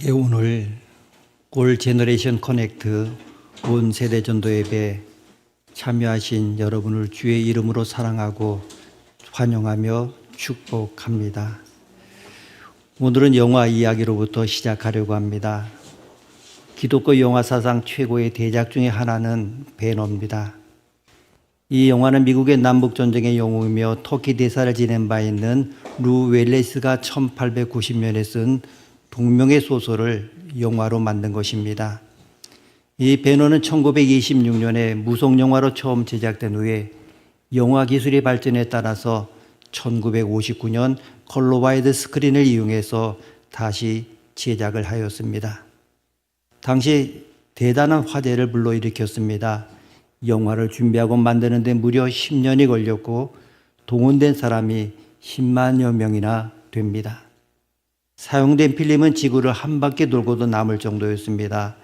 예, 오늘 올 제너레이션 커넥트 온 세대 전도 예배 참여하신 여러분을 주의 이름으로 사랑하고 환영하며 축복합니다. 오늘은 영화 이야기로부터 시작하려고 합니다. 기독교 영화 사상 최고의 대작 중에 하나는 배너입니다. 이 영화는 미국의 남북전쟁의 영웅이며 터키 대사를 지낸 바 있는 루 웰레스가 1890년에 쓴 동명의 소설을 영화로 만든 것입니다. 이 배너는 1926년에 무속영화로 처음 제작된 후에 영화 기술의 발전에 따라서 1959년 컬러 와이드 스크린을 이용해서 다시 제작을 하였습니다. 당시 대단한 화제를 불러일으켰습니다. 영화를 준비하고 만드는 데 무려 10년이 걸렸고 동원된 사람이 10만여 명이나 됩니다. 사용된 필름은 지구를 한 바퀴 돌고도 남을 정도였습니다.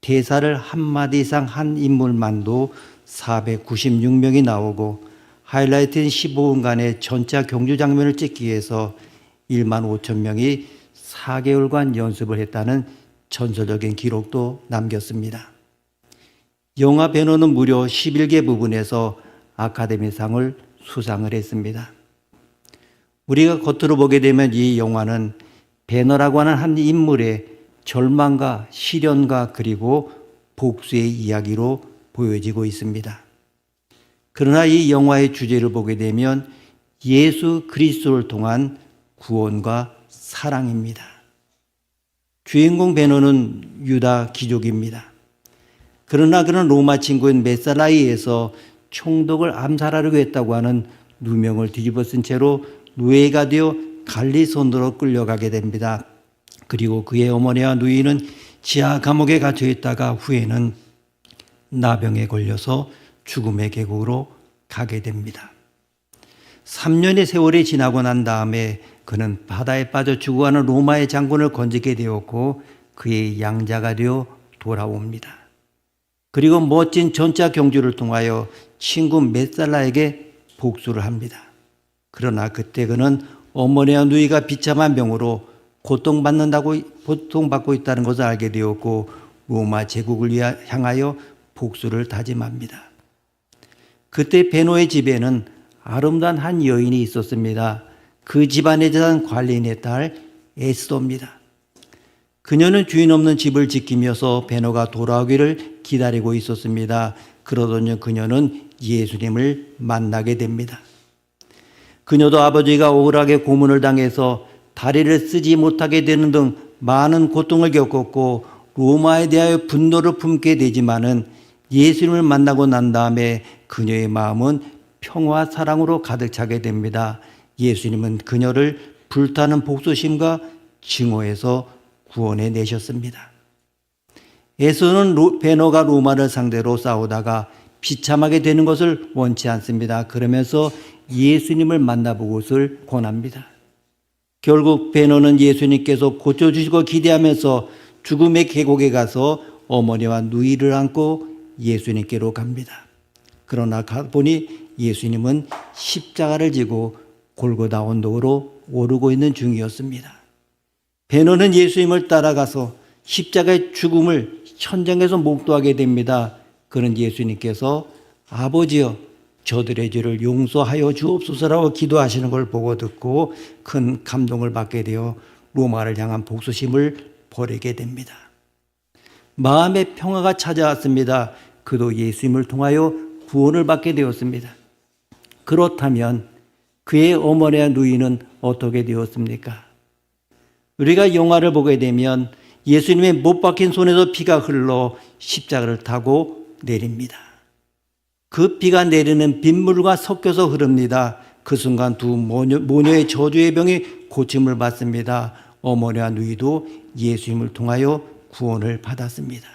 대사를 한마디 이상 한 인물만도 496명이 나오고 하이라이트인 15분간의 전차 경주 장면을 찍기 위해서 1만 5천 명이 4개월간 연습을 했다는 전설적인 기록도 남겼습니다. 영화 배너는 무려 11개 부분에서 아카데미상을 수상을 했습니다. 우리가 겉으로 보게 되면 이 영화는 배너라고 하는 한 인물의 절망과 시련과 그리고 복수의 이야기로 보여지고 있습니다. 그러나 이 영화의 주제를 보게 되면 예수 그리스도를 통한 구원과 사랑입니다. 주인공 배너는 유다 귀족입니다. 그러나 그는 로마 친구인 메살라이에서 총독을 암살하려고 했다고 하는 누명을 뒤집어 쓴 채로 노예가 되어 갈리손으로 끌려가게 됩니다. 그리고 그의 어머니와 누이는 지하 감옥에 갇혀 있다가 후에는 나병에 걸려서 죽음의 계곡으로 가게 됩니다. 3년의 세월이 지나고 난 다음에 그는 바다에 빠져 죽어가는 로마의 장군을 건지게 되었고 그의 양자가 되어 돌아옵니다. 그리고 멋진 전차 경주를 통하여 친구 메살라에게 복수를 합니다. 그러나 그때 그는 어머니와 누이가 비참한 병으로 고통받고 있다는 것을 알게 되었고 로마 제국을 향하여 복수를 다짐합니다. 그때 베노의 집에는 아름다운 한 여인이 있었습니다. 그 집안에 대한 관리인의 딸 에스더입니다. 그녀는 주인 없는 집을 지키면서 베노가 돌아오기를 기다리고 있었습니다. 그러더니 그녀는 예수님을 만나게 됩니다. 그녀도 아버지가 억울하게 고문을 당해서 다리를 쓰지 못하게 되는 등 많은 고통을 겪었고 로마에 대하여 분노를 품게 되지만은 예수님을 만나고 난 다음에 그녀의 마음은 평화 사랑으로 가득 차게 됩니다. 예수님은 그녀를 불타는 복수심과 증오에서 구원해 내셨습니다. 에서는 베너가 로마를 상대로 싸우다가 비참하게 되는 것을 원치 않습니다. 그러면서 예수님을 만나보고를 권합니다. 결국 베너는 예수님께서 고쳐주시고 기대하면서 죽음의 계곡에 가서 어머니와 누이를 안고 예수님께로 갑니다. 그러나 가보니 예수님은 십자가를 지고 골고다 언덕으로 오르고 있는 중이었습니다. 베너는 예수님을 따라가서 십자가의 죽음을 현장에서 목도하게 됩니다. 그런 예수님께서 아버지여 저들의 죄를 용서하여 주옵소서라고 기도하시는 걸 보고 듣고 큰 감동을 받게 되어 로마를 향한 복수심을 버리게 됩니다. 마음의 평화가 찾아왔습니다. 그도 예수님을 통하여 구원을 받게 되었습니다. 그렇다면 그의 어머니와 누이는 어떻게 되었습니까? 우리가 영화를 보게 되면 예수님의 못 박힌 손에서 피가 흘러 십자가를 타고 내립니다. 그 피가 내리는 빗물과 섞여서 흐릅니다. 그 순간 두 모녀의 저주의 병이 고침을 받습니다. 어머니와 누이도 예수님을 통하여 구원을 받았습니다.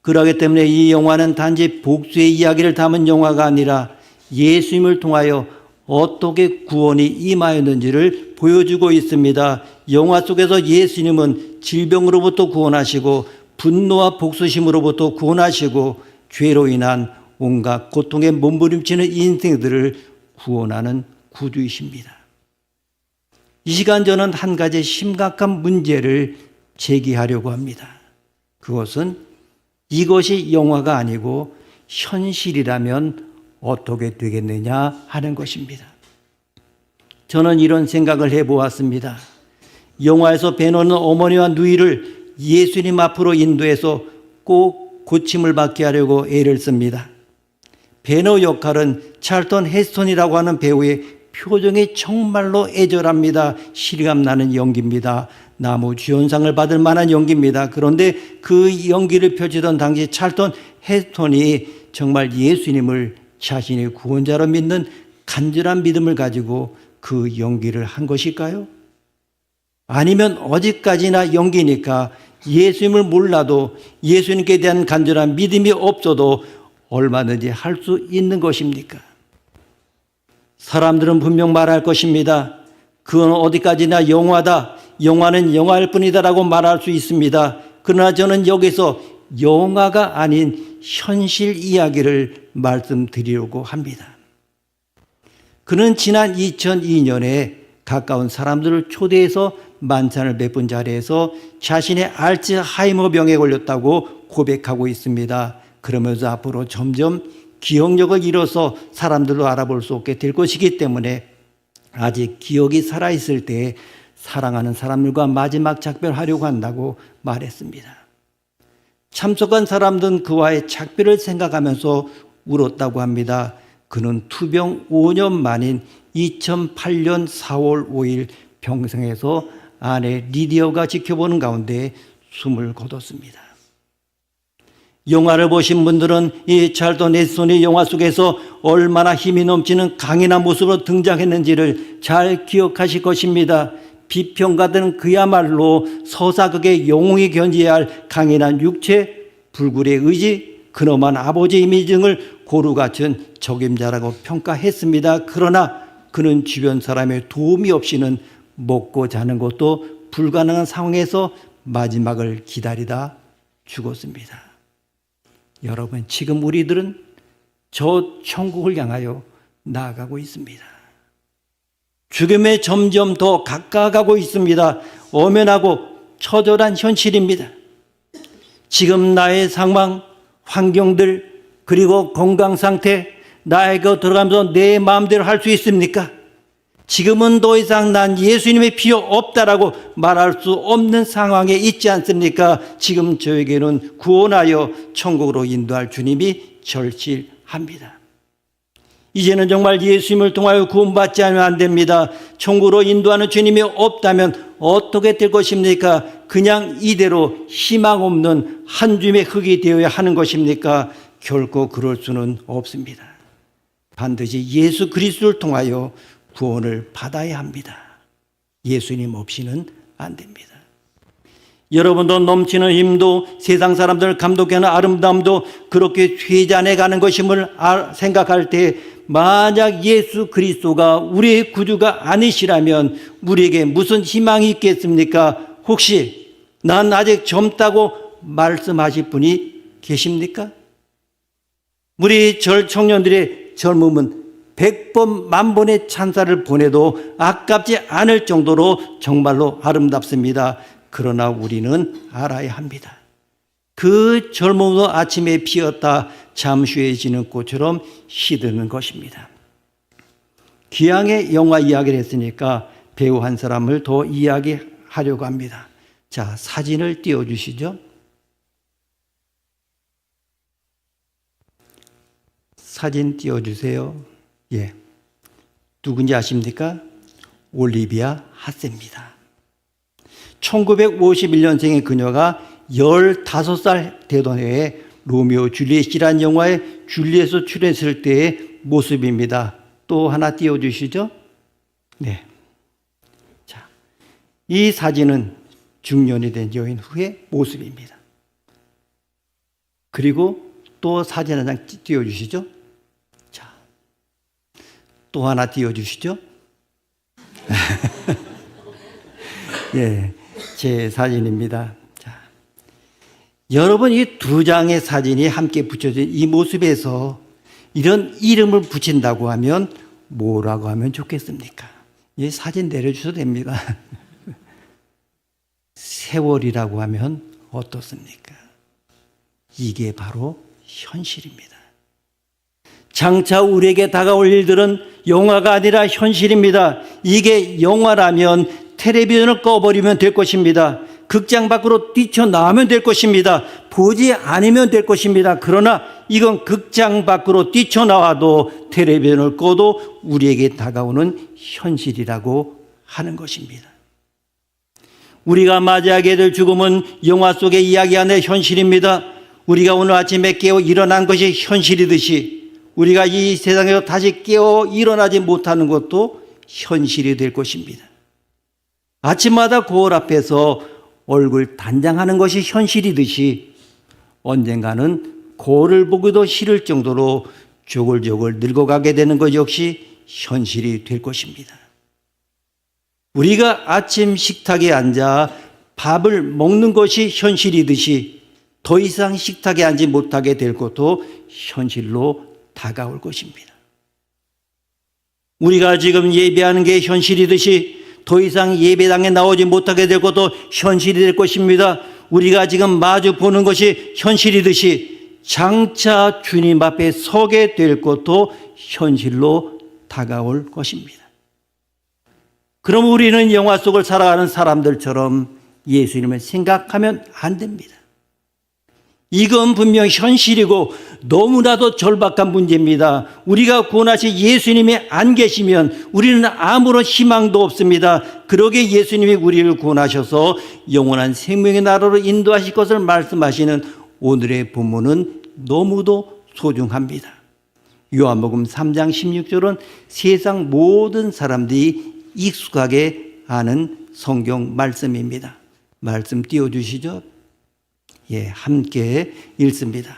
그러기 때문에 이 영화는 단지 복수의 이야기를 담은 영화가 아니라 예수님을 통하여 어떻게 구원이 임하였는지를 보여주고 있습니다. 영화 속에서 예수님은 질병으로부터 구원하시고 분노와 복수심으로부터 구원하시고 죄로 인한 온갖 고통에 몸부림치는 인생들을 구원하는 구주이십니다. 이 시간 저는 한 가지 심각한 문제를 제기하려고 합니다. 그것은 이것이 영화가 아니고 현실이라면 어떻게 되겠느냐 하는 것입니다. 저는 이런 생각을 해보았습니다. 영화에서 베노는 어머니와 누이를 예수님 앞으로 인도해서 꼭 고침을 받게 하려고 애를 씁니다. 베노 역할은 찰턴 헤스턴이라고 하는 배우의 표정이 정말로 애절합니다. 실감나는 연기입니다. 나무 주연상을 받을 만한 연기입니다. 그런데 그 연기를 펼치던 당시 찰턴 헤스턴이 정말 예수님을 자신의 구원자로 믿는 간절한 믿음을 가지고 그 연기를 한 것일까요? 아니면 어디까지나 연기니까 예수님을 몰라도 예수님께 대한 간절한 믿음이 없어도 얼마든지 할 수 있는 것입니까? 사람들은 분명 말할 것입니다. 그건 어디까지나 영화다. 영화는 영화일 뿐이다라고 말할 수 있습니다. 그러나 저는 여기서 영화가 아닌 현실 이야기를 말씀드리려고 합니다. 그는 지난 2002년에 가까운 사람들을 초대해서 만찬을 베푼 자리에서 자신의 알츠하이머 병에 걸렸다고 고백하고 있습니다. 그러면서 앞으로 점점 기억력을 잃어서 사람들도 알아볼 수 없게 될 것이기 때문에 아직 기억이 살아있을 때에 사랑하는 사람들과 마지막 작별하려고 한다고 말했습니다. 참석한 사람들은 그와의 작별을 생각하면서 울었다고 합니다. 그는 투병 5년 만인 2008년 4월 5일 병상에서 아내 리디어가 지켜보는 가운데 숨을 거뒀습니다. 영화를 보신 분들은 이 찰턴 헤스턴이 영화 속에서 얼마나 힘이 넘치는 강인한 모습으로 등장했는지를 잘 기억하실 것입니다. 비평가들은 그야말로 서사극의 영웅이 견지해야 할 강인한 육체, 불굴의 의지, 근엄한 아버지 이미지 등을 고루 갖춘 적임자라고 평가했습니다. 그러나 그는 주변 사람의 도움이 없이는 먹고 자는 것도 불가능한 상황에서 마지막을 기다리다 죽었습니다. 여러분, 지금 우리들은 저 천국을 향하여 나아가고 있습니다. 죽음에 점점 더 가까워가고 있습니다. 엄연하고 처절한 현실입니다. 지금 나의 상황, 환경들, 그리고 건강 상태, 나에게 들어가면서 내 마음대로 할 수 있습니까? 지금은 더 이상 난 예수님의 필요 없다라고 말할 수 없는 상황에 있지 않습니까? 지금 저에게는 구원하여 천국으로 인도할 주님이 절실합니다. 이제는 정말 예수님을 통하여 구원받지 않으면 안 됩니다. 천국으로 인도하는 주님이 없다면 어떻게 될 것입니까? 그냥 이대로 희망 없는 한 줌의 흙이 되어야 하는 것입니까? 결코 그럴 수는 없습니다. 반드시 예수 그리스도를 통하여 구원을 받아야 합니다. 예수님 없이는 안 됩니다. 여러분도 넘치는 힘도 세상 사람들을 감독하게 하는 아름다움도 그렇게 쇠잔해 가는 것임을 생각할 때 만약 예수 그리스도가 우리의 구주가 아니시라면 우리에게 무슨 희망이 있겠습니까? 혹시 난 아직 젊다고 말씀하실 분이 계십니까? 우리 청년들의 젊음은 100번 만번의 찬사를 보내도 아깝지 않을 정도로 정말로 아름답습니다. 그러나 우리는 알아야 합니다. 그 젊음도 아침에 피었다 잠시 후에 지는 꽃처럼 시드는 것입니다. 기왕의 영화 이야기를 했으니까 배우 한 사람을 더 이야기하려고 합니다. 자, 사진을 띄워주시죠. 사진 띄워주세요. 예, 누군지 아십니까? 올리비아 하세입니다. 1951년생의 그녀가 15살 되던 해에 로미오 줄리엣이라는 영화에 줄리엣으로 출연했을 때의 모습입니다. 또 하나 띄워주시죠. 네. 자, 이 사진은 중년이 된 여인 후의 모습입니다. 그리고 또 사진 한 장 띄워주시죠. 자, 또 하나 띄워주시죠. 예, 제 사진입니다. 자, 여러분, 이 두 장의 사진이 함께 붙여진 이 모습에서 이런 이름을 붙인다고 하면 뭐라고 하면 좋겠습니까? 이 사진 내려주셔도 됩니다. 세월이라고 하면 어떻습니까? 이게 바로 현실입니다. 장차 우리에게 다가올 일들은 영화가 아니라 현실입니다. 이게 영화라면 텔레비전을 꺼버리면 될 것입니다. 극장 밖으로 뛰쳐나오면 될 것입니다. 보지 않으면 될 것입니다. 그러나 이건 극장 밖으로 뛰쳐나와도 텔레비전을 꺼도 우리에게 다가오는 현실이라고 하는 것입니다. 우리가 맞이하게 될 죽음은 영화 속의 이야기 안의 현실입니다. 우리가 오늘 아침에 깨어 일어난 것이 현실이듯이 우리가 이 세상에서 다시 깨어 일어나지 못하는 것도 현실이 될 것입니다. 아침마다 거울 앞에서 얼굴 단장하는 것이 현실이듯이 언젠가는 거울을 보기도 싫을 정도로 조글조글 늙어가게 되는 것 역시 현실이 될 것입니다. 우리가 아침 식탁에 앉아 밥을 먹는 것이 현실이듯이 더 이상 식탁에 앉지 못하게 될 것도 현실로 다가올 것입니다. 우리가 지금 예배하는 게 현실이듯이 더 이상 예배당에 나오지 못하게 될 것도 현실이 될 것입니다. 우리가 지금 마주 보는 것이 현실이듯이 장차 주님 앞에 서게 될 것도 현실로 다가올 것입니다. 그럼 우리는 영화 속을 살아가는 사람들처럼 예수님을 생각하면 안 됩니다. 이건 분명 현실이고 너무나도 절박한 문제입니다. 우리가 구원하신 예수님이 안 계시면 우리는 아무런 희망도 없습니다. 그러게 예수님이 우리를 구원하셔서 영원한 생명의 나라로 인도하실 것을 말씀하시는 오늘의 본문은 너무도 소중합니다. 요한복음 3장 16절은 세상 모든 사람들이 익숙하게 아는 성경 말씀입니다. 말씀 띄워주시죠. 함께 읽습니다.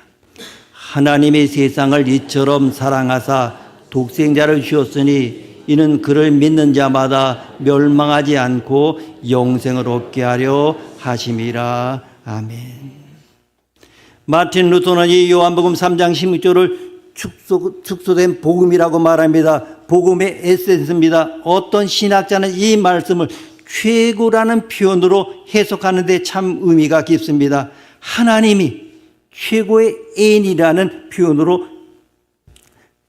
하나님의 세상을 이처럼 사랑하사 독생자를 주었으니 이는 그를 믿는 자마다 멸망하지 않고 영생을 얻게 하려 하심이라. 아멘. 마틴 루터는 이 요한복음 3장 16절을 축소된 복음이라고 말합니다. 복음의 에센스입니다. 어떤 신학자는 이 말씀을 최고라는 표현으로 해석하는 데 참 의미가 깊습니다. 하나님이 최고의 애인이라는 표현으로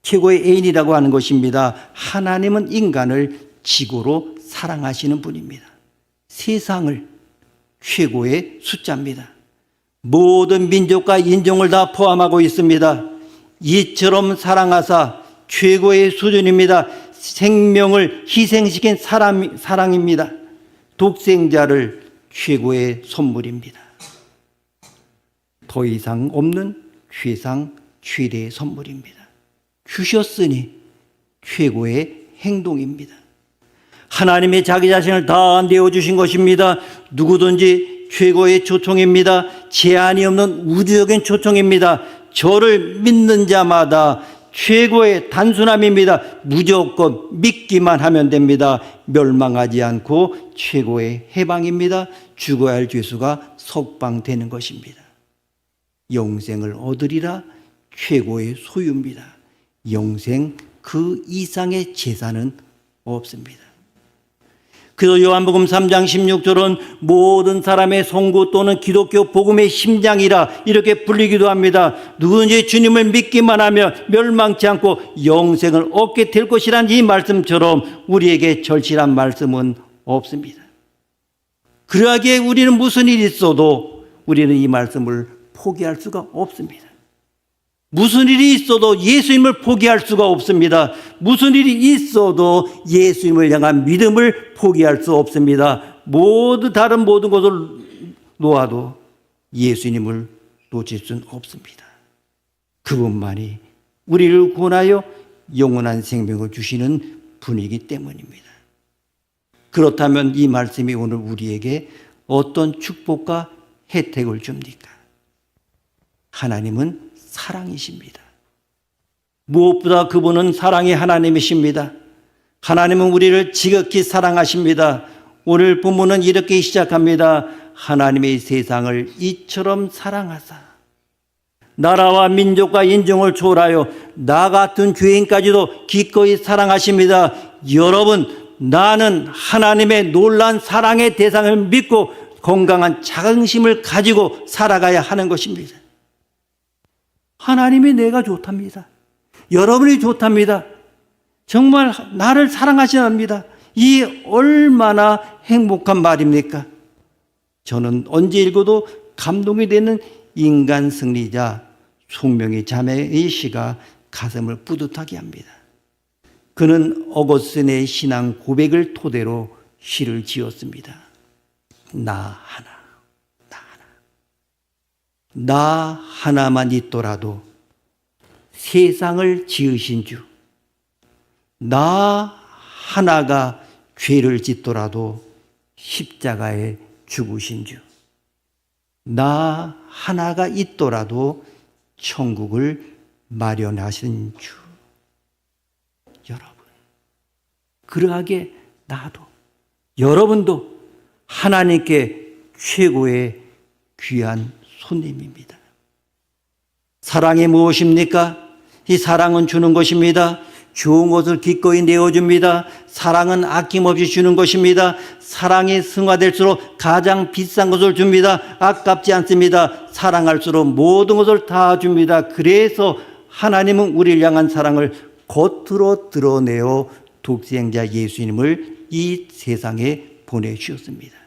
최고의 애인이라고 하는 것입니다. 하나님은 인간을 지고로 사랑하시는 분입니다. 세상을 최고의 숫자입니다. 모든 민족과 인종을 다 포함하고 있습니다. 이처럼 사랑하사 최고의 수준입니다. 생명을 희생시킨 사랑입니다. 독생자를 최고의 선물입니다. 더 이상 없는 최상 최대의 선물입니다. 주셨으니 최고의 행동입니다. 하나님의 자기 자신을 다 내어주신 것입니다. 누구든지 최고의 초청입니다. 제한이 없는 우주적인 초청입니다. 저를 믿는 자마다 최고의 단순함입니다. 무조건 믿기만 하면 됩니다. 멸망하지 않고 최고의 해방입니다. 죽어야 할 죄수가 석방되는 것입니다. 영생을 얻으리라 최고의 소유입니다. 영생 그 이상의 재산은 없습니다. 그래서 요한복음 3장 16절은 모든 사람의 선구 또는 기독교 복음의 심장이라 이렇게 불리기도 합니다. 누구든지 주님을 믿기만 하면 멸망치 않고 영생을 얻게 될 것이란 이 말씀처럼 우리에게 절실한 말씀은 없습니다. 그러하기에 우리는 무슨 일이 있어도 우리는 이 말씀을 포기할 수가 없습니다. 무슨 일이 있어도 예수님을 포기할 수가 없습니다. 무슨 일이 있어도 예수님을 향한 믿음을 포기할 수 없습니다. 다른 모든 것을 놓아도 예수님을 놓칠 수는 없습니다. 그분만이 우리를 구원하여 영원한 생명을 주시는 분이기 때문입니다. 그렇다면 이 말씀이 오늘 우리에게 어떤 축복과 혜택을 줍니까? 하나님은 사랑이십니다. 무엇보다 그분은 사랑의 하나님이십니다. 하나님은 우리를 지극히 사랑하십니다. 오늘 본문은 이렇게 시작합니다. 하나님의 세상을 이처럼 사랑하사 나라와 민족과 인종을 초월하여 나 같은 죄인까지도 기꺼이 사랑하십니다. 여러분, 나는 하나님의 놀라운 사랑의 대상을 믿고 건강한 자긍심을 가지고 살아가야 하는 것입니다. 하나님이 내가 좋답니다. 여러분이 좋답니다. 정말 나를 사랑하시답니다. 이 얼마나 행복한 말입니까? 저는 언제 읽어도 감동이 되는 인간 승리자 송명희 자매의 시가 가슴을 뿌듯하게 합니다. 그는 어거스틴의 신앙 고백을 토대로 시를 지었습니다. 나 하나만 있더라도 세상을 지으신 주, 나 하나가 죄를 짓더라도 십자가에 죽으신 주, 나 하나가 있더라도 천국을 마련하신 주. 여러분, 그러하게 나도, 여러분도 하나님께 최고의 귀한 손님입니다. 사랑이 무엇입니까? 이 사랑은 주는 것입니다. 좋은 것을 기꺼이 내어줍니다. 사랑은 아낌없이 주는 것입니다. 사랑이 승화될수록 가장 비싼 것을 줍니다. 아깝지 않습니다. 사랑할수록 모든 것을 다 줍니다. 그래서 하나님은 우리를 향한 사랑을 겉으로 드러내어 독생자 예수님을 이 세상에 보내주셨습니다.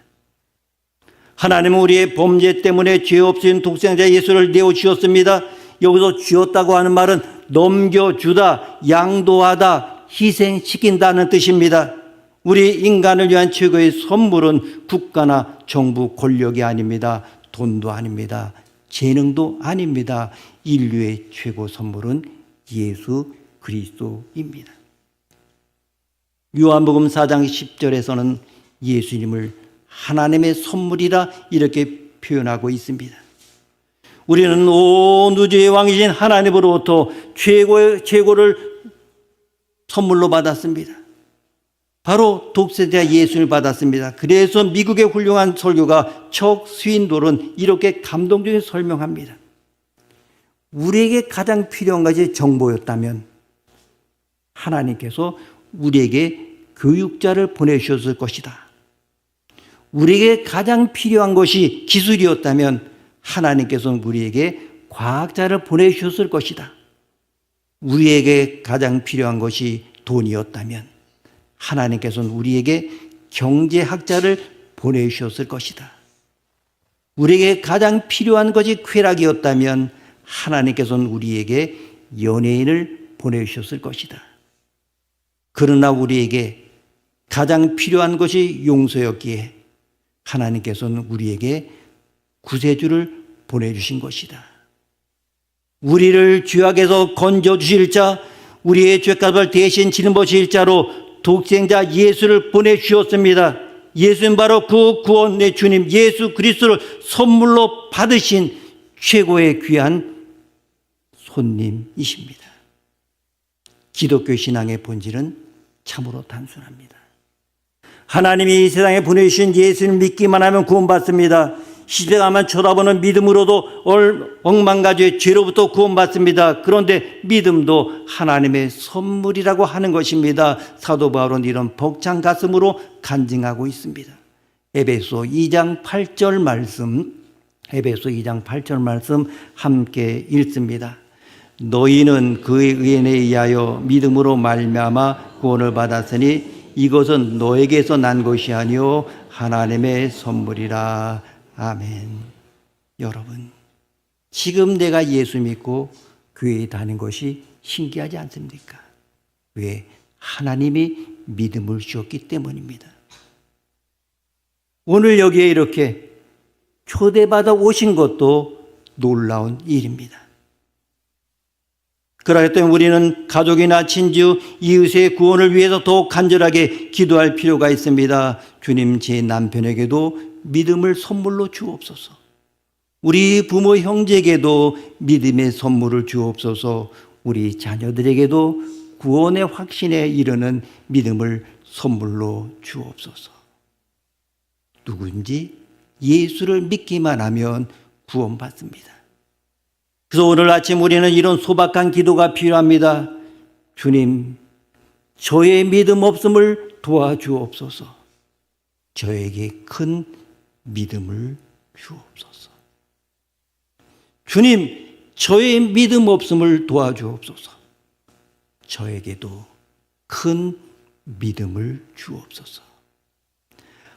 하나님은 우리의 범죄 때문에 죄 없으신 독생자 예수를 내어주셨습니다. 여기서 주었다고 하는 말은 넘겨주다, 양도하다, 희생시킨다는 뜻입니다. 우리 인간을 위한 최고의 선물은 국가나 정부 권력이 아닙니다. 돈도 아닙니다. 재능도 아닙니다. 인류의 최고 선물은 예수 그리스도입니다. 요한복음 4장 10절에서는 예수님을 하나님의 선물이라 이렇게 표현하고 있습니다. 우리는 온 우주의 왕이신 하나님으로부터 최고를 선물로 받았습니다. 바로 독생자 예수를 받았습니다. 그래서 미국의 훌륭한 설교가 척 스윈돌은 이렇게 감동적인 설명합니다. 우리에게 가장 필요한 것이 정보였다면 하나님께서 우리에게 교육자를 보내주셨을 것이다. 우리에게 가장 필요한 것이 기술이었다면 하나님께서는 우리에게 과학자를 보내주셨을 것이다. 우리에게 가장 필요한 것이 돈이었다면 하나님께서는 우리에게 경제학자를 보내주셨을 것이다. 우리에게 가장 필요한 것이 쾌락이었다면 하나님께서는 우리에게 연예인을 보내주셨을 것이다. 그러나 우리에게 가장 필요한 것이 용서였기에 하나님께서는 우리에게 구세주를 보내주신 것이다. 우리를 죄악에서 건져주실 자, 우리의 죄값을 대신 짊어질 자로 독생자 예수를 보내주셨습니다. 예수는 바로 그 구원의 주님 예수 그리스도를 선물로 받으신 최고의 귀한 손님이십니다. 기독교 신앙의 본질은 참으로 단순합니다. 하나님이 이 세상에 보내주신 예수를 믿기만 하면 구원받습니다. 시대가만 쳐다보는 믿음으로도 억만가지의 죄로부터 구원받습니다. 그런데 믿음도 하나님의 선물이라고 하는 것입니다. 사도 바울은 이런 벅찬 가슴으로 간증하고 있습니다. 에베소 2장 8절 말씀 함께 읽습니다. 너희는 그의 의에 의하여 믿음으로 말미암아 구원을 받았으니 이것은 너에게서 난 것이 아니요 하나님의 선물이라. 아멘. 여러분, 지금 내가 예수 믿고 교회에 다니는 것이 신기하지 않습니까? 왜? 하나님이 믿음을 주었기 때문입니다. 오늘 여기에 이렇게 초대받아 오신 것도 놀라운 일입니다. 그렇기 때문에 우리는 가족이나 친구, 이웃의 구원을 위해서 더욱 간절하게 기도할 필요가 있습니다. 주님, 제 남편에게도 믿음을 선물로 주옵소서. 우리 부모 형제에게도 믿음의 선물을 주옵소서. 우리 자녀들에게도 구원의 확신에 이르는 믿음을 선물로 주옵소서. 누군지 예수를 믿기만 하면 구원받습니다. 그래서 오늘 아침 우리는 이런 소박한 기도가 필요합니다. 주님, 저의 믿음 없음을 도와주옵소서. 저에게 큰 믿음을 주옵소서. 주님, 저의 믿음 없음을 도와주옵소서. 저에게도 큰 믿음을 주옵소서.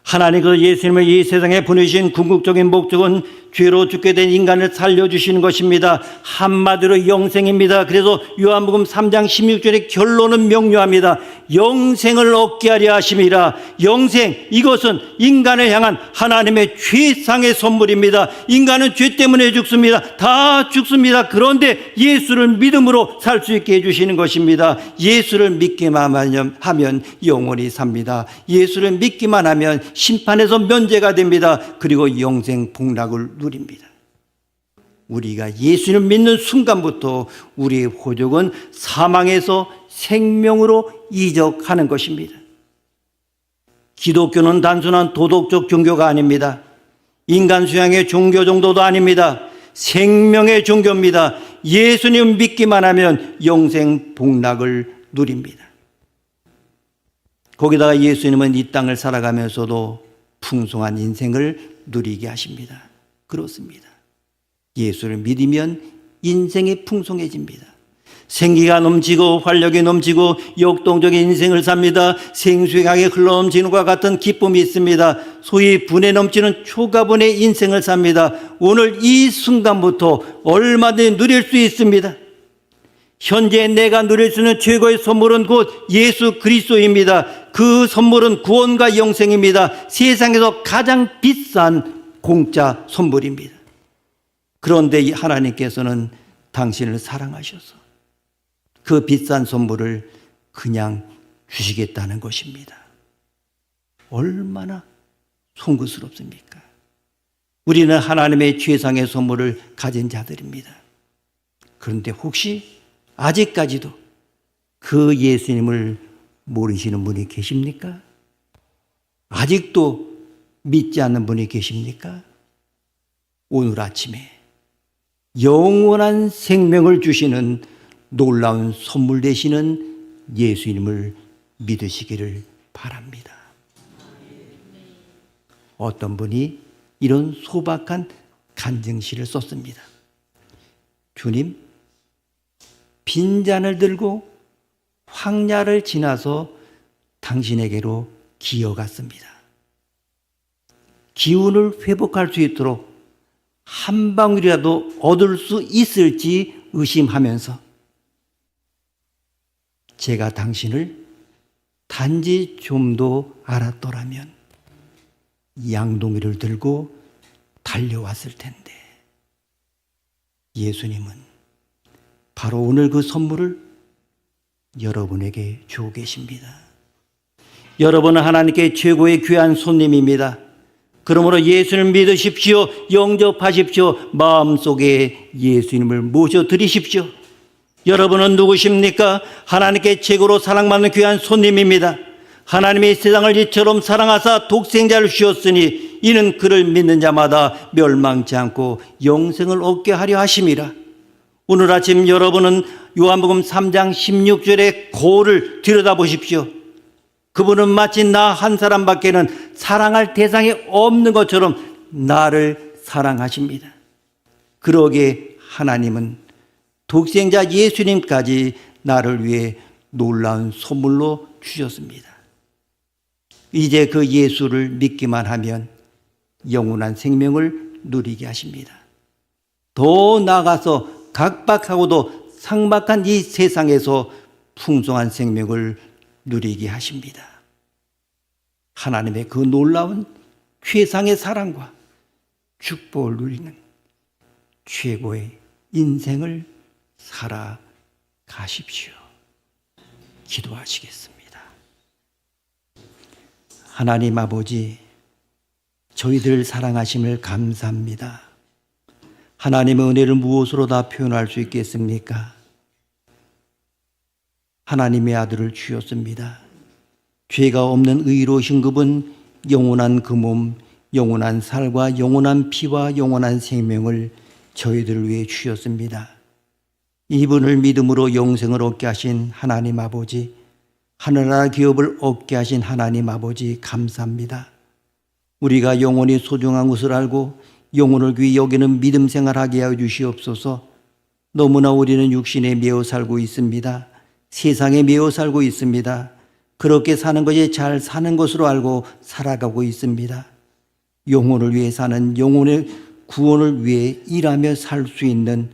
하나님, 그 예수님을 이 세상에 보내신 궁극적인 목적은 죄로 죽게 된 인간을 살려주시는 것입니다. 한마디로 영생입니다. 그래서 요한복음 3장 16절의 결론은 명료합니다. 영생을 얻게 하려 하심이라. 영생, 이것은 인간을 향한 하나님의 최상의 선물입니다. 인간은 죄 때문에 죽습니다. 다 죽습니다. 그런데 예수를 믿음으로 살 수 있게 해주시는 것입니다. 예수를 믿기만 하면 영원히 삽니다. 예수를 믿기만 하면 심판에서 면제가 됩니다. 그리고 영생 복락을 누립니다. 우리가 예수를 믿는 순간부터 우리의 호적은 사망에서 생명으로 이적하는 것입니다. 기독교는 단순한 도덕적 종교가 아닙니다. 인간 수양의 종교 정도도 아닙니다. 생명의 종교입니다. 예수님 믿기만 하면 영생 복락을 누립니다. 거기다가 예수님은 이 땅을 살아가면서도 풍성한 인생을 누리게 하십니다. 그렇습니다. 예수를 믿으면 인생이 풍성해집니다. 생기가 넘치고 활력이 넘치고 역동적인 인생을 삽니다. 생수의 강에 흘러넘치는 것과 같은 기쁨이 있습니다. 소위 분에 넘치는 초가분의 인생을 삽니다. 오늘 이 순간부터 얼마든지 누릴 수 있습니다. 현재 내가 누릴 수 있는 최고의 선물은 곧 예수 그리스도입니다. 그 선물은 구원과 영생입니다. 세상에서 가장 비싼 공짜 선물입니다. 그런데 하나님께서는 당신을 사랑하셔서 그 비싼 선물을 그냥 주시겠다는 것입니다. 얼마나 송구스럽습니까? 우리는 하나님의 최상의 선물을 가진 자들입니다. 그런데 혹시 아직까지도 그 예수님을 모르시는 분이 계십니까? 아직도 믿지 않는 분이 계십니까? 오늘 아침에 영원한 생명을 주시는 놀라운 선물 되시는 예수님을 믿으시기를 바랍니다. 어떤 분이 이런 소박한 간증시를 썼습니다. 주님, 빈잔을 들고 황야를 지나서 당신에게로 기어갔습니다. 기운을 회복할 수 있도록 한 방울이라도 얻을 수 있을지 의심하면서 제가 당신을 단지 좀 더 알았더라면 양동이를 들고 달려왔을 텐데. 예수님은 바로 오늘 그 선물을 여러분에게 주고 계십니다. 여러분은 하나님께 최고의 귀한 손님입니다. 그러므로 예수님을 믿으십시오. 영접하십시오. 마음속에 예수님을 모셔드리십시오. 여러분은 누구십니까? 하나님께 최고로 사랑받는 귀한 손님입니다. 하나님이 세상을 이처럼 사랑하사 독생자를 주셨으니 이는 그를 믿는 자마다 멸망치 않고 영생을 얻게 하려 하심이라. 오늘 아침 여러분은 요한복음 3장 16절의 고를 들여다보십시오. 그분은 마치 나 한 사람밖에는 사랑할 대상이 없는 것처럼 나를 사랑하십니다. 그러기에 하나님은 독생자 예수님까지 나를 위해 놀라운 선물로 주셨습니다. 이제 그 예수를 믿기만 하면 영원한 생명을 누리게 하십니다. 더 나아가서 각박하고도 삭막한 이 세상에서 풍성한 생명을 누리게 하십니다. 하나님의 그 놀라운 최상의 사랑과 축복을 누리는 최고의 인생을 살아가십시오. 기도하시겠습니다. 하나님 아버지, 저희들 사랑하심을 감사합니다. 하나님의 은혜를 무엇으로 다 표현할 수 있겠습니까? 하나님의 아들을 주셨습니다. 죄가 없는 의로우신 그분, 영원한 그 몸, 영원한 살과 영원한 피와 영원한 생명을 저희들을 위해 주셨습니다. 이분을 믿음으로 영생을 얻게 하신 하나님 아버지, 하늘나라 기업을 얻게 하신 하나님 아버지 감사합니다. 우리가 영혼이 소중한 것을 알고 영혼을 귀히 여기는 믿음 생활하게 하여 주시옵소서. 너무나 우리는 육신에 매여 살고 있습니다. 세상에 매여 살고 있습니다. 그렇게 사는 것이 잘 사는 것으로 알고 살아가고 있습니다. 영혼을 위해 사는, 영혼의 구원을 위해 일하며 살 수 있는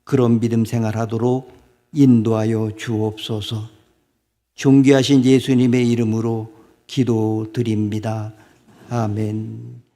그런 믿음 생활하도록 인도하여 주옵소서. 존귀하신 예수님의 이름으로 기도드립니다. 아멘.